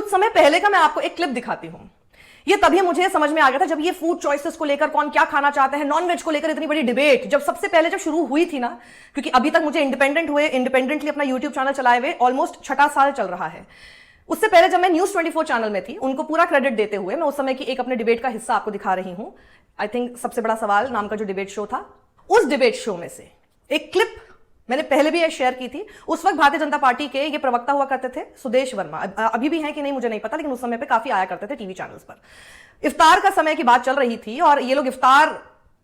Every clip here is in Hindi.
कुछ समय पहले का मैं आपको एक क्लिप दिखाती हूं। ये तभी मुझे समझ में आ गया था जब ये फूड चॉइसेस को लेकर कौन क्या खाना चाहते हैं, नॉनवेज को लेकर इतनी बड़ी डिबेट जब सबसे पहले जब शुरू हुई थी ना, क्योंकि अभी तक मुझे इंडिपेंडेंटली अपना यूट्यूब चैनल चलाए हुए ऑलमोस्ट 6 साल चल रहा है। उससे पहले जब मैं न्यूज 24 चैनल में थी, उनको पूरा क्रेडिट देते हुए मैं उस समय की एक अपने डिबेट का हिस्सा आपको दिखा रही हूं। आई थिंक सबसे बड़ा सवाल नाम का जो डिबेट शो था, उस डिबेट शो में से एक क्लिप मैंने पहले भी ये शेयर की थी। उस वक्त भारतीय जनता पार्टी के ये प्रवक्ता हुआ करते थे सुदेश वर्मा, अभी भी हैं कि नहीं मुझे नहीं पता, लेकिन उस समय पे काफी आया करते थे टीवी चैनल्स पर। इफ्तार का समय की बात चल रही थी और ये लोग इफ्तार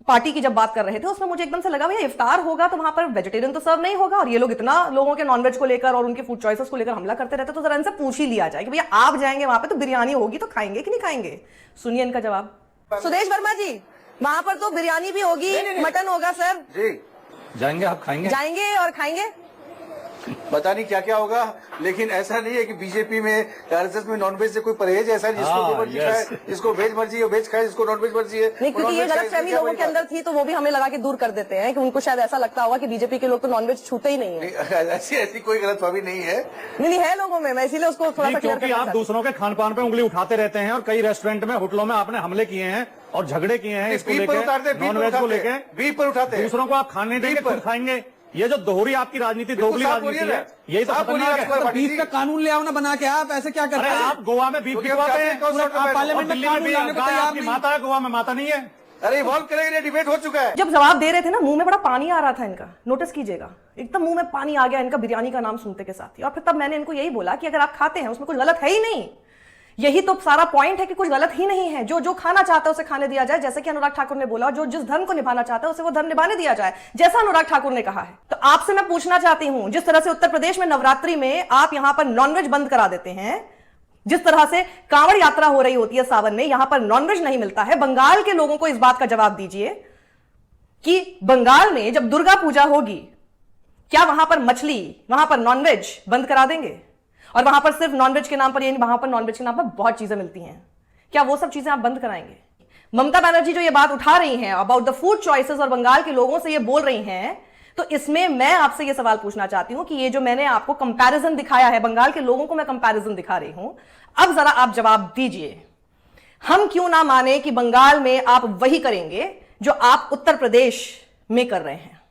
पार्टी की जब बात कर रहे थे, उसमें मुझे एकदम से लगा भैया इफ्तार होगा तो वहां पर वेजिटेरियन तो सर्व नहीं होगा, और ये लोग इतना लोगों के नॉनवेज को लेकर और उनके फूड चॉइसेस को लेकर हमला करते रहते, तो जरा इनसे पूछ ही लिया जाए कि भैया आप जाएंगे वहां पे तो बिरयानी होगी तो खाएंगे कि नहीं खाएंगे। सुनिए इनका जवाब। सुदेश वर्मा जी, वहां पर तो बिरयानी भी होगी, मटन होगा सर जी। जाएंगे आप खाएंगे? जाएंगे और खाएंगे। पता नहीं क्या क्या होगा, लेकिन ऐसा नहीं है कि बीजेपी में आरएसएस में नॉनवेज से कोई परहेज है। ऐसा जिसको जो मर्जी खाए, जिसको वेज मर्जी है वेज खाए, जिसको नॉनवेज मर्जी है नहीं, क्योंकि ये गलतफहमी लोगों के अंदर थी तो वो भी हमें लगा कि दूर कर देते हैं कि उनको शायद ऐसा लगता होगा कि बीजेपी के लोग तो नॉनवेज छूते ही नहीं है। ऐसी कोई गलतफहमी नहीं है। नहीं है लोगों में, मैं इसीलिए उसको थोड़ा सा क्लियर क्योंकि आप दूसरों के खान पान पे उंगली उठाते रहते हैं और कई रेस्टोरेंट में होटलों में आपने हमले किए हैं और झगड़े किए हैं इसको लेकर, नॉनवेज को लेकर बीफ पर उठाते हैं। दूसरों को आप खाने देंगे, खुद खाएंगे। ये जो दोहरी आपकी राजनीति, दोगली राजनीति है, यही तो खतरनाक है। बीफ का कानून ले आओ ना बना के, आप ऐसे क्या करते हैं? आप गोवा में बीफ बिकवाते हैं, आप पार्लियामेंट में कानून लाने को तैयार नहीं। माता है, गोवा में माता नहीं है। अरे इवॉल्व करेंगे, डिबेट हो चुका है। जब जवाब दे रहे थे ना, मुंह में बड़ा पानी आ रहा था इनका, नोटिस कीजिएगा, एकदम मुंह में पानी आ गया इनका बिरयानी का नाम सुनते के साथ ही। और फिर तब मैंने इनको यही बोला कि अगर आप खाते हैं उसमें कुछ गलत है ही नहीं, यही तो सारा पॉइंट है कि कुछ गलत ही नहीं है। जो जो खाना चाहता है उसे खाने दिया जाए, जैसे कि अनुराग ठाकुर ने बोला, जो जिस धर्म को निभाना चाहता है उसे वो धर्म निभाने दिया जाए, जैसा अनुराग ठाकुर ने कहा है। तो आपसे मैं पूछना चाहती हूं, जिस तरह से उत्तर प्रदेश में नवरात्रि में आप यहां पर नॉनवेज बंद करा देते हैं, जिस तरह से कांवड़ यात्रा हो रही होती है सावन में, यहां पर नॉनवेज नहीं मिलता है, बंगाल के लोगों को इस बात का जवाब दीजिए कि बंगाल में जब दुर्गा पूजा होगी, क्या वहां पर मछली, वहां पर नॉनवेज बंद करा देंगे? और वहां पर सिर्फ नॉनवेज के नाम पर, यानी वहां पर नॉनवेज के नाम पर बहुत चीजें मिलती हैं, क्या वो सब चीजें आप बंद कराएंगे? ममता बनर्जी जो ये बात उठा रही हैं अबाउट द फूड चॉइसेस और बंगाल के लोगों से ये बोल रही हैं, तो इसमें मैं आपसे ये सवाल पूछना चाहती हूं कि ये जो मैंने आपको कंपैरिजन दिखाया है, बंगाल के लोगों को मैं कंपैरिजन दिखा रही हूं, अब जरा आप जवाब दीजिए। हम क्यों ना माने कि बंगाल में आप वही करेंगे जो आप उत्तर प्रदेश में कर रहे हैं,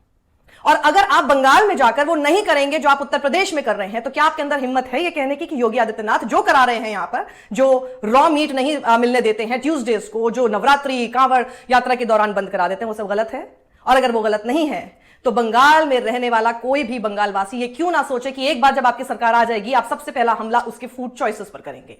और अगर आप बंगाल में जाकर वो नहीं करेंगे जो आप उत्तर प्रदेश में कर रहे हैं, तो क्या आपके अंदर हिम्मत है ये कहने की कि योगी आदित्यनाथ जो करा रहे हैं यहां पर, जो रॉ मीट नहीं मिलने देते हैं ट्यूसडेज को, जो नवरात्रि कांवड़ यात्रा के दौरान बंद करा देते हैं, वो सब गलत है? और अगर वो गलत नहीं है तो बंगाल में रहने वाला कोई भी बंगाल वासी ये क्यों ना सोचे कि एक बार जब आपकी सरकार आ जाएगी आप सबसे पहला हमला उसके फूड चॉइसेस पर करेंगे।